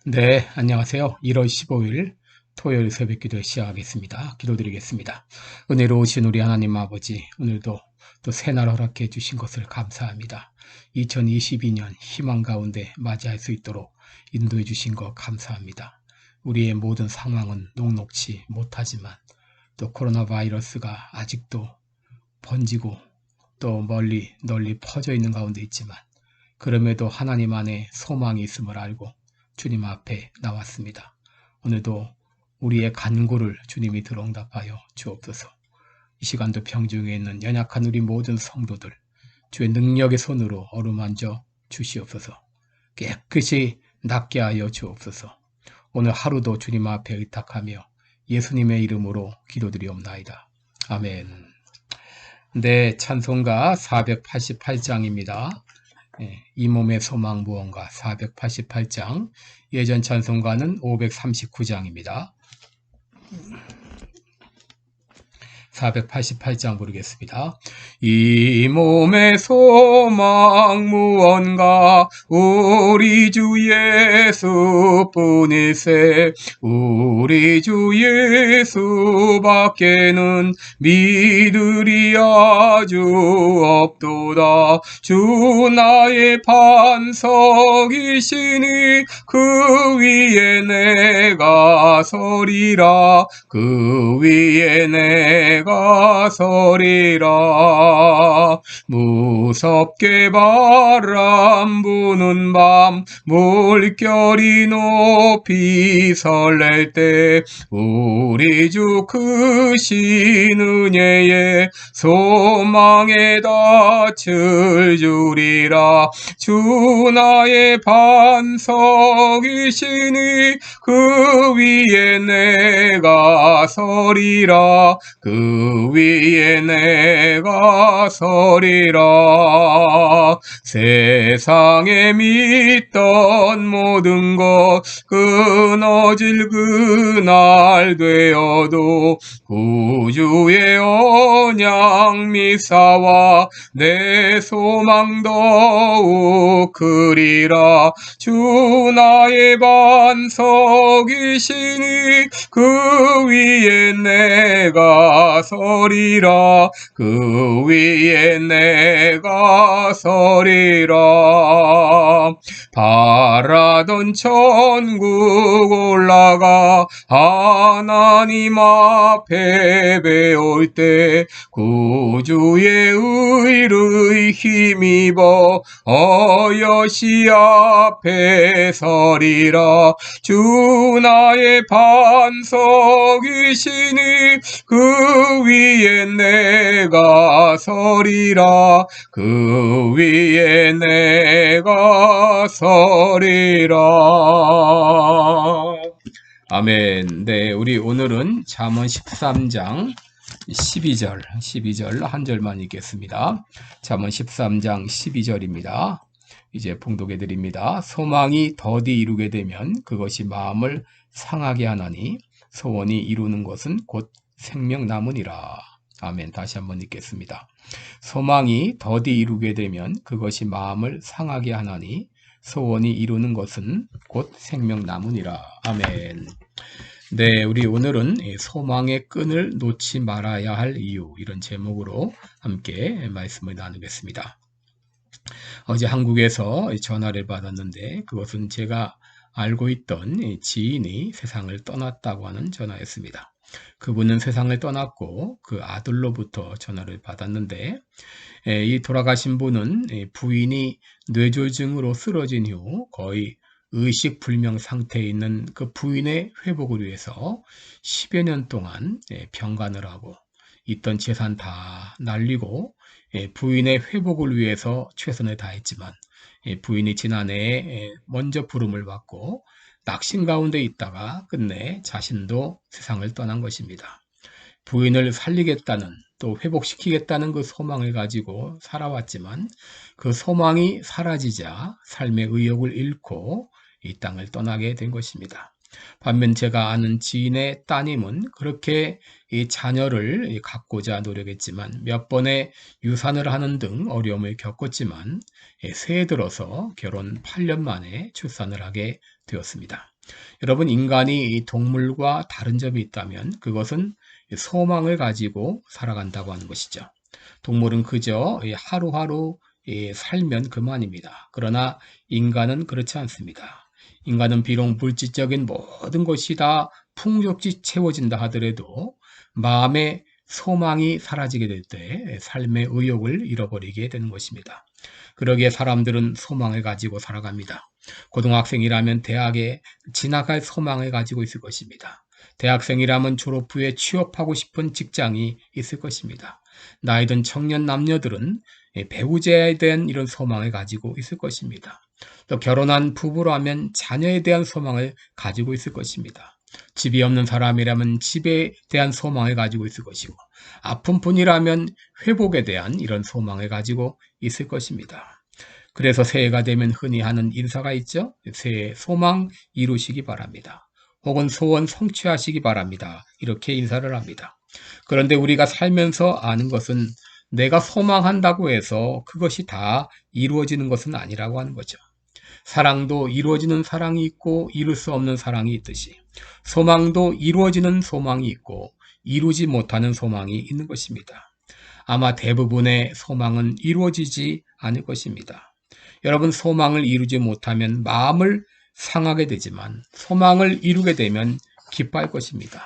네, 안녕하세요. 1월 15일 토요일 새벽기도 시작하겠습니다. 기도드리겠습니다. 은혜로우신 우리 하나님 아버지, 오늘도 또 새날 허락해 주신 것을 감사합니다. 2022년 희망 가운데 맞이할 수 있도록 인도해 주신 것 감사합니다. 우리의 모든 상황은 녹록지 못하지만 또 코로나 바이러스가 아직도 번지고 또 멀리 널리 퍼져 있는 가운데 있지만 그럼에도 하나님 안에 소망이 있음을 알고 주님 앞에 나왔습니다. 오늘도 우리의 간구를 주님이 들응답하여 주옵소서. 이 시간도 병중에 있는 연약한 우리 모든 성도들 주의 능력의 손으로 어루만져 주시옵소서. 깨끗이 낫게 하여 주옵소서. 오늘 하루도 주님 앞에 의탁하며 예수님의 이름으로 기도드리옵나이다. 아멘. 네, 찬송가 488장입니다. 이 몸의 소망 무언가 488장, 예전 찬송가는 539장입니다. 488장 부르겠습니다. 이 몸의 소망 무언가 우리 주 예수뿐일세. 우리 주 예수밖에는 믿으리 아주 없도다. 주 나의 반석이시니 그 위에 내가 서리라. 그 위에 내가 서리라. 무섭게 바람 부는 밤 물결이 높이 설렐 때 우리 주 크신 은혜에 소망에 닻을 주리라. 주 나의 반석이시니 그 위에 내가 서리라. 그 위에 내가 서리라. 세상에 믿던 모든 것 끊어질 그날 되어도 구주의 언약 미사와 내 소망 더욱 크리라. 주 나의 반석이시니 그 위에 내가 서리라. 그 위에 내가 서리라. 바라던 천국 올라가 하나님 앞에 배울 때 구주의 의를 힘입어 어여시 앞에 서리라. 주 나의 반석이시니 그 위에 내가 서리라. 그 위에 내가 서리라. 아멘. 네, 우리 오늘은 잠언 13장 12절 한 절만 읽겠습니다. 잠언 13장 12절입니다. 이제 봉독해 드립니다. 소망이 더디 이루게 되면 그것이 마음을 상하게 하나니 소원이 이루는 것은 곧 생명 나무니라. 아멘. 다시 한번 읽겠습니다. 소망이 더디 이루게 되면 그것이 마음을 상하게 하나니 소원이 이루는 것은 곧 생명 나무니라. 아멘. 네, 우리 오늘은 소망의 끈을 놓지 말아야 할 이유, 이런 제목으로 함께 말씀을 나누겠습니다. 어제 한국에서 전화를 받았는데 그것은 제가 알고 있던 지인이 세상을 떠났다고 하는 전화였습니다. 그분은 세상을 떠났고 그 아들로부터 전화를 받았는데 이 돌아가신 분은 부인이 뇌졸중으로 쓰러진 후 거의 의식불명 상태에 있는 그 부인의 회복을 위해서 10여 년 동안 병간을 하고 있던 재산 다 날리고 부인의 회복을 위해서 최선을 다했지만 부인이 지난해에 먼저 부름을 받고 낙심 가운데 있다가 끝내 자신도 세상을 떠난 것입니다. 부인을 살리겠다는 또 회복시키겠다는 그 소망을 가지고 살아왔지만 그 소망이 사라지자 삶의 의욕을 잃고 이 땅을 떠나게 된 것입니다. 반면 제가 아는 지인의 따님은 그렇게 이 자녀를 갖고자 노력했지만 몇 번의 유산을 하는 등 어려움을 겪었지만 새해 들어서 결혼 8년 만에 출산을 하게 되었습니다. 여러분, 인간이 동물과 다른 점이 있다면 그것은 소망을 가지고 살아간다고 하는 것이죠. 동물은 그저 하루하루 살면 그만입니다. 그러나 인간은 그렇지 않습니다. 인간은 비록 물질적인 모든 것이 다 풍족히 채워진다 하더라도 마음의 소망이 사라지게 될 때 삶의 의욕을 잃어버리게 되는 것입니다. 그러기에 사람들은 소망을 가지고 살아갑니다. 고등학생이라면 대학에 진학할 소망을 가지고 있을 것입니다. 대학생이라면 졸업 후에 취업하고 싶은 직장이 있을 것입니다. 나이든 청년 남녀들은 배우자에 대한 이런 소망을 가지고 있을 것입니다. 또 결혼한 부부라면 자녀에 대한 소망을 가지고 있을 것입니다. 집이 없는 사람이라면 집에 대한 소망을 가지고 있을 것이고, 아픈 분이라면 회복에 대한 이런 소망을 가지고 있을 것입니다. 그래서 새해가 되면 흔히 하는 인사가 있죠. 새해 소망 이루시기 바랍니다. 혹은 소원 성취하시기 바랍니다. 이렇게 인사를 합니다. 그런데 우리가 살면서 아는 것은 내가 소망한다고 해서 그것이 다 이루어지는 것은 아니라고 하는 거죠. 사랑도 이루어지는 사랑이 있고 이룰 수 없는 사랑이 있듯이 소망도 이루어지는 소망이 있고 이루지 못하는 소망이 있는 것입니다. 아마 대부분의 소망은 이루어지지 않을 것입니다. 여러분, 소망을 이루지 못하면 마음을 상하게 되지만 소망을 이루게 되면 기뻐할 것입니다.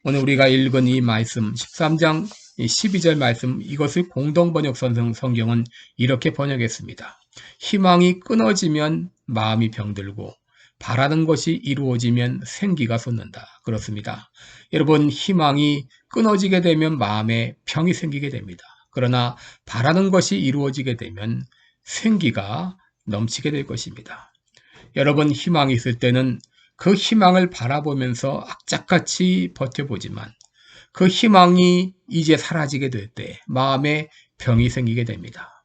오늘 우리가 읽은 이 말씀 13장 12절 말씀, 이것을 공동번역 성경은 이렇게 번역했습니다. 희망이 끊어지면 마음이 병들고 바라는 것이 이루어지면 생기가 솟는다. 그렇습니다. 여러분, 희망이 끊어지게 되면 마음에 병이 생기게 됩니다. 그러나 바라는 것이 이루어지게 되면 생기가 넘치게 될 것입니다. 여러분, 희망이 있을 때는 그 희망을 바라보면서 악착같이 버텨보지만 그 희망이 이제 사라지게 될 때 마음에 병이 생기게 됩니다.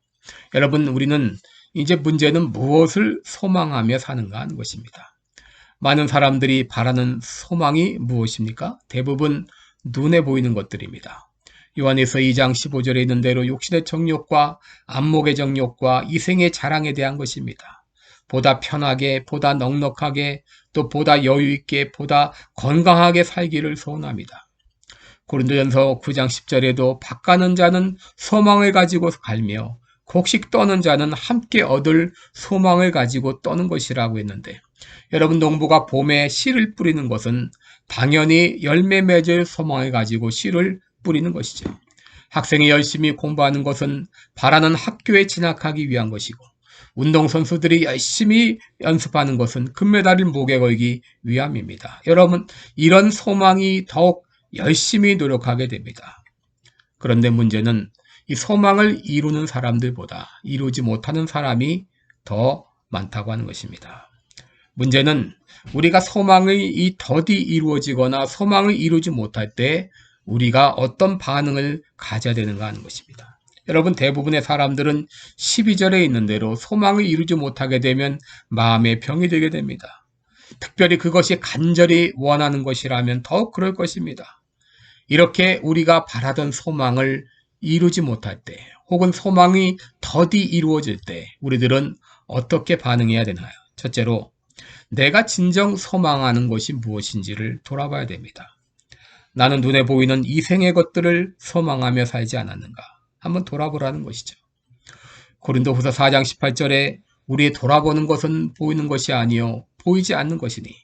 여러분, 우리는 이제 문제는 무엇을 소망하며 사는가 하는 것입니다. 많은 사람들이 바라는 소망이 무엇입니까? 대부분 눈에 보이는 것들입니다. 요한에서 2장 15절에 있는 대로 육신의 정욕과 안목의 정욕과 이생의 자랑에 대한 것입니다. 보다 편하게, 보다 넉넉하게, 또 보다 여유있게, 보다 건강하게 살기를 소원합니다. 고린도전서 9장 10절에도 밭가는 자는 소망을 가지고 갈며 곡식 떠는 자는 함께 얻을 소망을 가지고 떠는 것이라고 했는데, 여러분, 농부가 봄에 씨를 뿌리는 것은 당연히 열매 맺을 소망을 가지고 씨를 뿌리는 것이죠. 학생이 열심히 공부하는 것은 바라는 학교에 진학하기 위한 것이고, 운동선수들이 열심히 연습하는 것은 금메달을 목에 걸기 위함입니다. 여러분, 이런 소망이 더욱 열심히 노력하게 됩니다. 그런데 문제는 이 소망을 이루는 사람들보다 이루지 못하는 사람이 더 많다고 하는 것입니다. 문제는 우리가 소망이 더디 이루어지거나 소망을 이루지 못할 때 우리가 어떤 반응을 가져야 되는가 하는 것입니다. 여러분, 대부분의 사람들은 12절에 있는 대로 소망을 이루지 못하게 되면 마음에 병이 들게 됩니다. 특별히 그것이 간절히 원하는 것이라면 더욱 그럴 것입니다. 이렇게 우리가 바라던 소망을 이루지 못할 때, 혹은 소망이 더디 이루어질 때 우리들은 어떻게 반응해야 되나요? 첫째로, 내가 진정 소망하는 것이 무엇인지를 돌아봐야 됩니다. 나는 눈에 보이는 이생의 것들을 소망하며 살지 않았는가? 한번 돌아보라는 것이죠. 고린도후서 4장 18절에 우리의 돌아보는 것은 보이는 것이 아니요 보이지 않는 것이니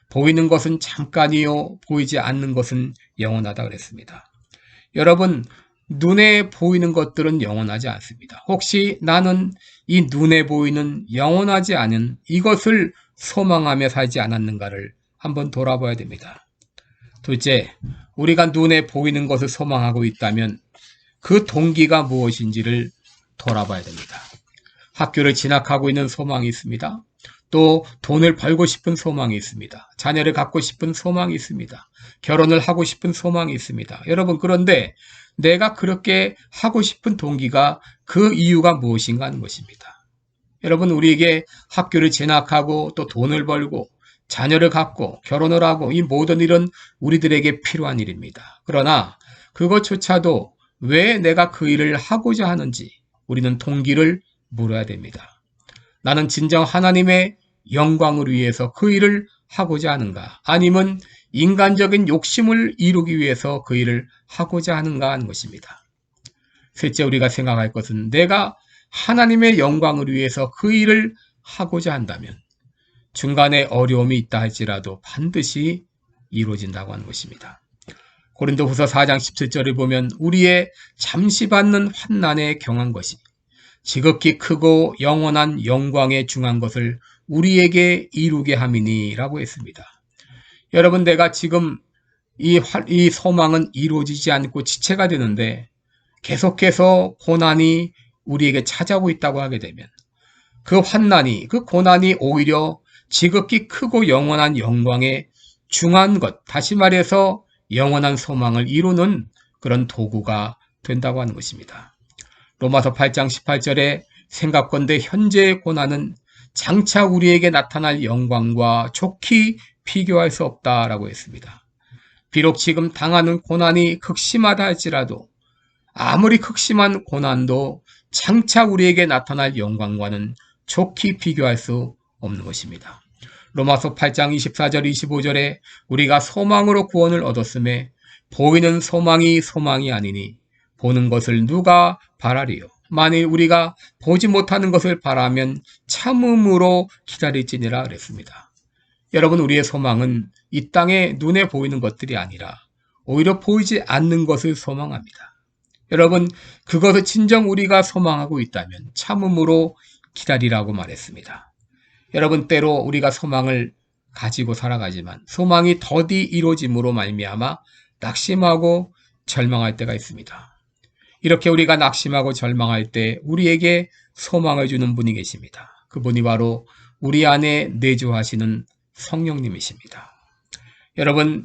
보이는 것은 잠깐이요 보이지 않는 것은 영원하다 그랬습니다. 여러분, 눈에 보이는 것들은 영원하지 않습니다. 혹시 나는 이 눈에 보이는 영원하지 않은 이것을 소망하며 살지 않았는가를 한번 돌아봐야 됩니다. 둘째, 우리가 눈에 보이는 것을 소망하고 있다면 그 동기가 무엇인지를 돌아봐야 됩니다. 학교를 진학하고 있는 소망이 있습니다. 또 돈을 벌고 싶은 소망이 있습니다. 자녀를 갖고 싶은 소망이 있습니다. 결혼을 하고 싶은 소망이 있습니다. 여러분, 그런데 내가 그렇게 하고 싶은 동기가, 그 이유가 무엇인가 하는 것입니다. 여러분, 우리에게 학교를 진학하고 또 돈을 벌고 자녀를 갖고 결혼을 하고 이 모든 일은 우리들에게 필요한 일입니다. 그러나 그것조차도 왜 내가 그 일을 하고자 하는지 우리는 동기를 물어야 됩니다. 나는 진정 하나님의 영광을 위해서 그 일을 하고자 하는가? 아니면 인간적인 욕심을 이루기 위해서 그 일을 하고자 하는가 하는 것입니다. 셋째, 우리가 생각할 것은 내가 하나님의 영광을 위해서 그 일을 하고자 한다면 중간에 어려움이 있다 할지라도 반드시 이루어진다고 하는 것입니다. 고린도후서 4장 17절을 보면 우리의 잠시 받는 환난에 경한 것이 지극히 크고 영원한 영광에 중한 것을 우리에게 이루게 함이니 라고 했습니다. 여러분, 내가 지금 이 소망은 이루어지지 않고 지체가 되는데 계속해서 고난이 우리에게 찾아오고 있다고 하게 되면 그 환난이, 그 고난이 오히려 지극히 크고 영원한 영광에 중한 것, 다시 말해서 영원한 소망을 이루는 그런 도구가 된다고 하는 것입니다. 로마서 8장 18절에 생각건대 현재의 고난은 장차 우리에게 나타날 영광과 좋게 비교할 수 없다라고 했습니다. 비록 지금 당하는 고난이 극심하다 할지라도 아무리 극심한 고난도 장차 우리에게 나타날 영광과는 좋게 비교할 수 없는 것입니다. 로마서 8장 24절 25절에 우리가 소망으로 구원을 얻었음에 보이는 소망이 소망이 아니니 보는 것을 누가 바라리요. 만일 우리가 보지 못하는 것을 바라면 참음으로 기다릴지니라 그랬습니다. 여러분, 우리의 소망은 이 땅에 눈에 보이는 것들이 아니라 오히려 보이지 않는 것을 소망합니다. 여러분, 그것을 진정 우리가 소망하고 있다면 참음으로 기다리라고 말했습니다. 여러분, 때로 우리가 소망을 가지고 살아가지만 소망이 더디 이루어짐으로 말미암아 낙심하고 절망할 때가 있습니다. 이렇게 우리가 낙심하고 절망할 때 우리에게 소망을 주는 분이 계십니다. 그분이 바로 우리 안에 내주하시는 성령님이십니다. 여러분,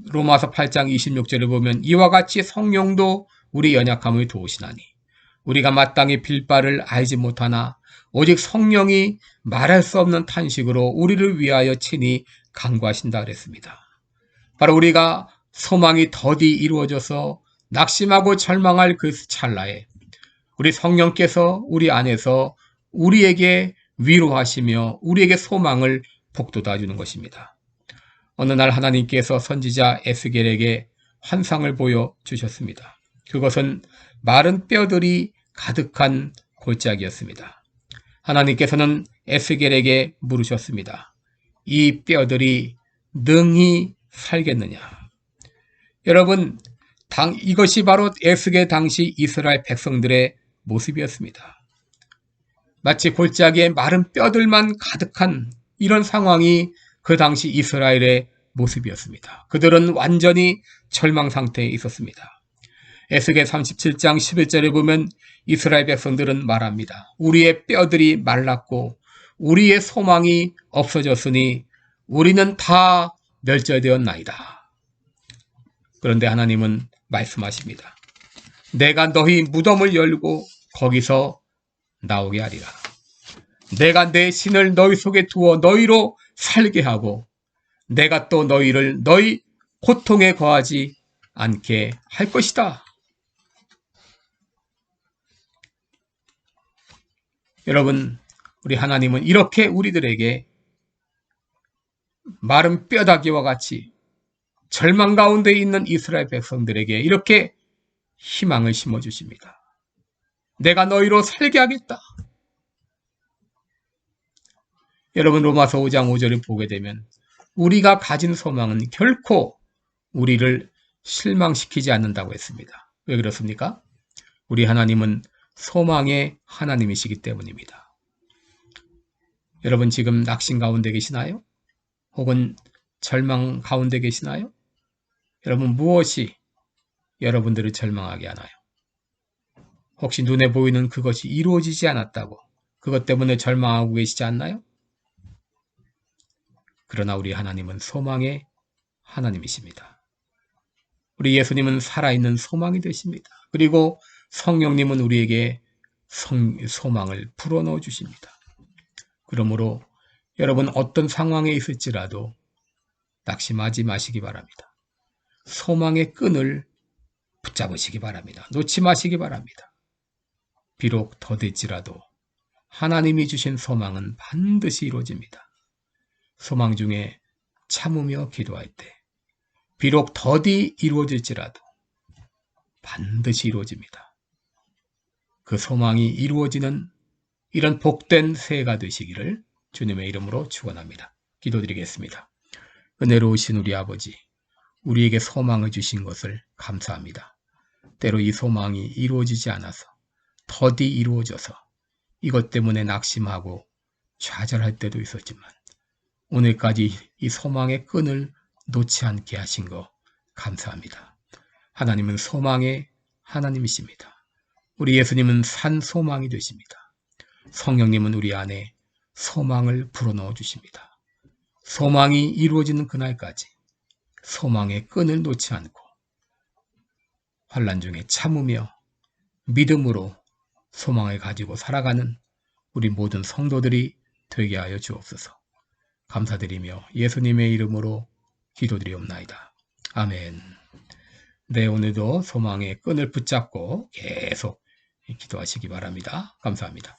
로마서 8장 26절을 보면 이와 같이 성령도 우리 연약함을 도우시나니 우리가 마땅히 빌 바를 알지 못하나 오직 성령이 말할 수 없는 탄식으로 우리를 위하여 친히 간구하신다 그랬습니다. 바로 우리가 소망이 더디 이루어져서 낙심하고 절망할 그 찰나에 우리 성령께서 우리 안에서 우리에게 위로하시며 우리에게 소망을 북돋아 주는 것입니다. 어느 날 하나님께서 선지자 에스겔에게 환상을 보여주셨습니다. 그것은 마른 뼈들이 가득한 골짜기였습니다. 하나님께서는 에스겔에게 물으셨습니다. 이 뼈들이 능히 살겠느냐? 여러분, 이것이 바로 에스겔 당시 이스라엘 백성들의 모습이었습니다. 마치 골짜기에 마른 뼈들만 가득한 이런 상황이 그 당시 이스라엘의 모습이었습니다. 그들은 완전히 절망 상태에 있었습니다. 에스겔 37장 11절에 보면 이스라엘 백성들은 말합니다. 우리의 뼈들이 말랐고 우리의 소망이 없어졌으니 우리는 다 멸절되었나이다. 그런데 하나님은 말씀하십니다. 내가 너희 무덤을 열고 거기서 나오게 하리라. 내가 내 신을 너희 속에 두어 너희로 살게 하고 내가 또 너희를 너희 고통에 거하지 않게 할 것이다. 여러분, 우리 하나님은 이렇게 우리들에게 마른 뼈다귀와 같이 절망 가운데 있는 이스라엘 백성들에게 이렇게 희망을 심어주십니다. 내가 너희로 살게 하겠다. 여러분, 로마서 5장 5절을 보게 되면 우리가 가진 소망은 결코 우리를 실망시키지 않는다고 했습니다. 왜 그렇습니까? 우리 하나님은 소망의 하나님이시기 때문입니다. 여러분, 지금 낙심 가운데 계시나요? 혹은 절망 가운데 계시나요? 여러분, 무엇이 여러분들을 절망하게 하나요? 혹시 눈에 보이는 그것이 이루어지지 않았다고 그것 때문에 절망하고 계시지 않나요? 그러나 우리 하나님은 소망의 하나님이십니다. 우리 예수님은 살아있는 소망이 되십니다. 그리고 성령님은 우리에게 소망을 불어넣어 주십니다. 그러므로 여러분 어떤 상황에 있을지라도 낙심하지 마시기 바랍니다. 소망의 끈을 붙잡으시기 바랍니다. 놓지 마시기 바랍니다. 비록 더딜지라도 하나님이 주신 소망은 반드시 이루어집니다. 소망 중에 참으며 기도할 때 비록 더디 이루어질지라도 반드시 이루어집니다. 그 소망이 이루어지는 이런 복된 새해가 되시기를 주님의 이름으로 축원합니다. 기도드리겠습니다. 은혜로우신 우리 아버지, 우리에게 소망을 주신 것을 감사합니다. 때로 이 소망이 이루어지지 않아서 더디 이루어져서 이것 때문에 낙심하고 좌절할 때도 있었지만 오늘까지 이 소망의 끈을 놓지 않게 하신 거 감사합니다. 하나님은 소망의 하나님이십니다. 우리 예수님은 산 소망이 되십니다. 성령님은 우리 안에 소망을 불어넣어 주십니다. 소망이 이루어지는 그날까지 소망의 끈을 놓지 않고 환난 중에 참으며 믿음으로 소망을 가지고 살아가는 우리 모든 성도들이 되게 하여 주옵소서. 감사드리며 예수님의 이름으로 기도드리옵나이다. 아멘. 네, 오늘도 소망의 끈을 붙잡고 계속 기도하시기 바랍니다. 감사합니다.